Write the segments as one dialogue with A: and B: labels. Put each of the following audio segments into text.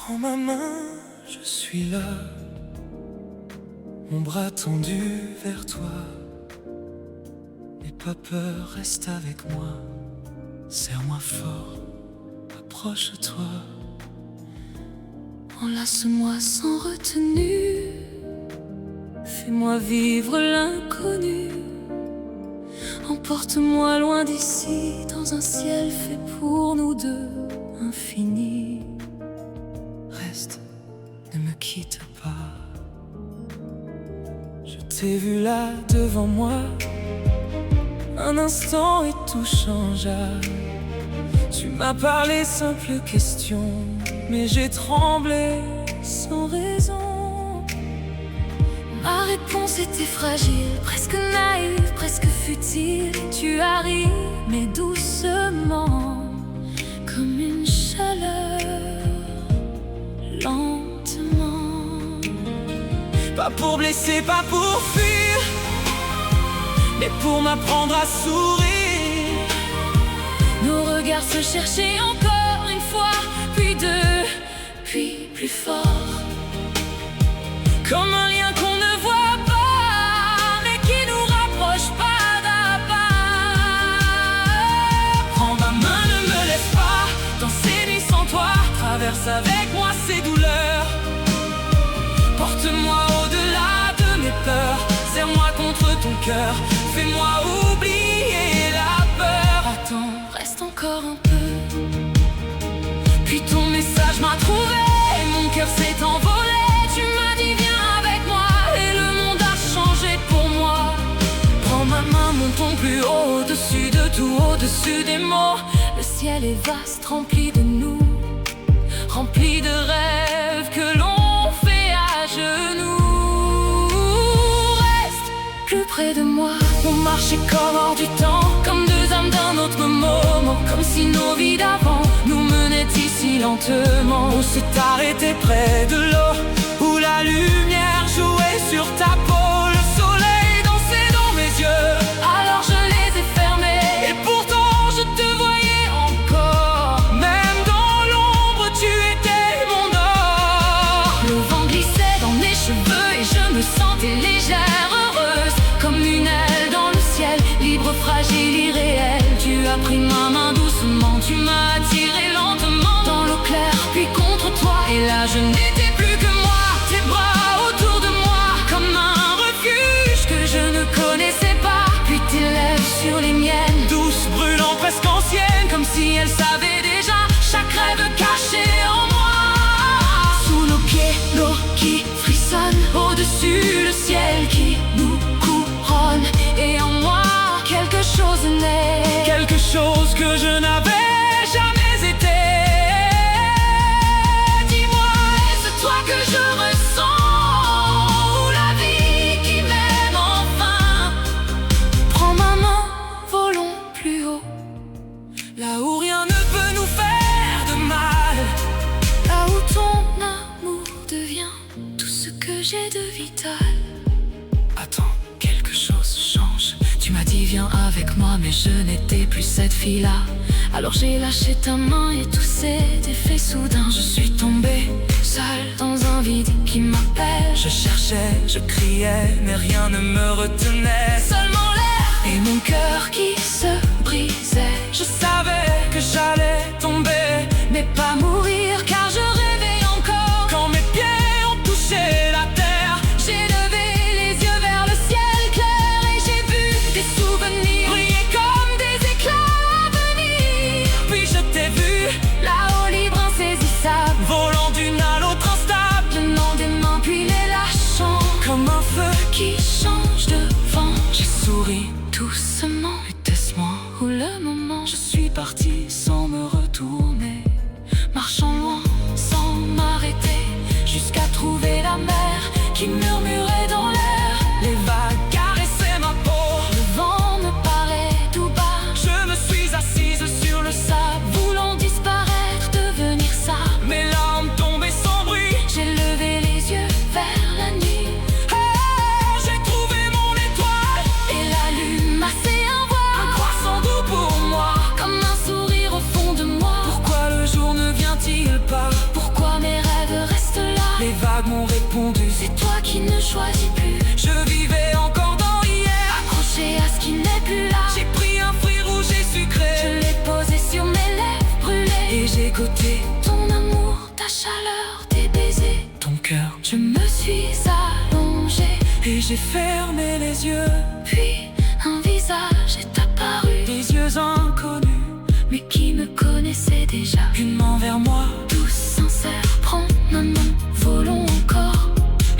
A: Prends ma main, je suis là, mon bras tendu vers toi. N'aie pas peur, reste avec moi, serre-moi fort, approche-toi.
B: Enlace-moi sans retenue, fais-moi vivre l'inconnu. Emporte-moi loin d'ici, dans un ciel fait pour nous deux, infini.
A: Reste, ne me quitte pas. Je t'ai vu là devant moi, un instant et tout changea. Tu m'as parlé simple question, mais j'ai tremblé sans raison.
B: Ma réponse était fragile, presque naïve, presque futile. Tu as ri, mais doucement, comme une chaleur, lentement.
A: Pas pour blesser, pas pour fuir, mais pour m'apprendre à sourire.
B: Nos regards se cherchaient encore une fois, puis deux, puis plus fort.
A: Comme un lien qu'on ne voit pas, mais qui nous rapproche pas d'à pas. Prends ma main, ne me laisse pas dans ces nuits sans toi. Traverse avec moi ces douleurs. Porte-moi au-delà de mes peurs. Serre-moi contre ton cœur. Fais-moi oublier la peur.
B: Attends, reste encore un peu.
A: Puis ton message m'a trouvé, mon cœur s'est envolé. Tu m'as dit viens avec moi, et le monde a changé pour moi.
B: Prends ma main, montons plus haut, au-dessus de tout, au-dessus des mots. Le ciel est vaste, rempli de nous, rempli de rêves que l'on fait à genoux. Reste plus près de moi,
A: On marchait comme hors du temps,
B: comme deux âmes d'un autre moment, comme si nos vies d'avant nous menaient ici lentement.
A: on s'est arrêté près de l'eau, où la lumière jouait sur ta peau. Le soleil dansait dans mes yeux,
B: Alors je les ai fermés,
A: et pourtant je te voyais encore. Même dans l'ombre tu étais mon or.
B: le vent glissait dans mes cheveux et je me sentais légère, heureuse, comme une aile dans le ciel, libre, fragile, irréelle. Tu as pris ma main doucement, tu m'as attiré lentement dans l'eau claire, puis contre toi.
A: Et là je n'étais plus que moi, tes bras autour de moi, comme un refuge que je ne connaissais pas.
B: Puis tes lèvres sur les miennes,
A: Douce, brûlant, presque ancienne, comme si elle savait déjà chaque rêve caché en moi.
B: sous nos pieds, l'eau qui frissonne,
A: Au-dessus
B: le ciel qui nous couronne. Et en moi, quelque chose naît,
A: quelque chose que je n'avais jamais été. Dis-moi,
B: est-ce toi que je ressens, ou la vie qui m'aime enfin? Prends ma main, volons plus haut,
A: là où rien ne peut nous faire de mal.
B: là où ton amour devient tout ce que j'ai de vital.
A: Attends, quelque chose change. Tu m'as dit viens avec moi, mais je n'étais plus cette fille-là.
B: Alors j'ai lâché ta main et tout s'est défait soudain. Je suis tombée seule dans un vide qui m'appelle.
A: Je cherchais, je criais, mais rien ne me retenait.
B: Seulement l'air et mon cœur qui se brisait.
A: Je savais que j'allais tomber,
B: Mais pas mourir car je rêvais encore.
A: quand mes pieds ont touché la terre.
B: J'ai levé les yeux vers le ciel clair et j'ai vu des souvenirs
A: Briller comme des
B: éclats à venir.
A: Puis je t'ai vu,
B: Là-haut libre insaisissable,
A: volant d'une à l'autre instable,
B: tenant des mains puis les lâchant,
A: comme un feu.
B: qui change de vent.
A: J'ai souri,
B: Doucement,
A: était-ce moi?
B: où le moment
A: Je suis parti sans me retourner.
B: choisis plus.
A: Je vivais encore dans hier,
B: Accroché à ce qui n'est plus là.
A: j'ai pris un fruit rouge et
B: Je
A: sucré,
B: l'ai posé sur mes lèvres brûlées.
A: et j'ai goûté
B: Ton amour, ta chaleur, tes baisers.
A: ton cœur,
B: Je me suis allongée.
A: et j'ai fermé les yeux.
B: Puis un visage est apparu,
A: Des yeux inconnus,
B: mais qui me connaissait déjà.
A: une main vers moi,
B: Tous sincères, prends maman, volons encore.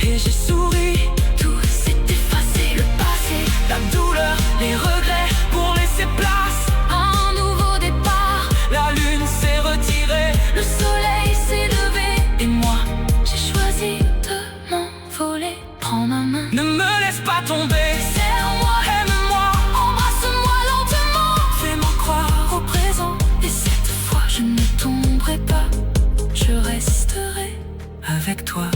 A: et j'ai souri.
B: Tout s'est effacé, le passé.
A: La douleur, les regrets pour laisser place.
B: Un nouveau départ,
A: La lune s'est retirée,
B: le soleil s'est levé.
A: et moi,
B: J'ai choisi de m'envoler. Prends ma main,
A: ne me laisse pas tomber.
B: serre-moi,
A: Aime-moi,
B: embrasse-moi lentement.
A: fais-moi croire
B: Au présent, et cette fois je ne tomberai pas. Je resterai
A: avec toi.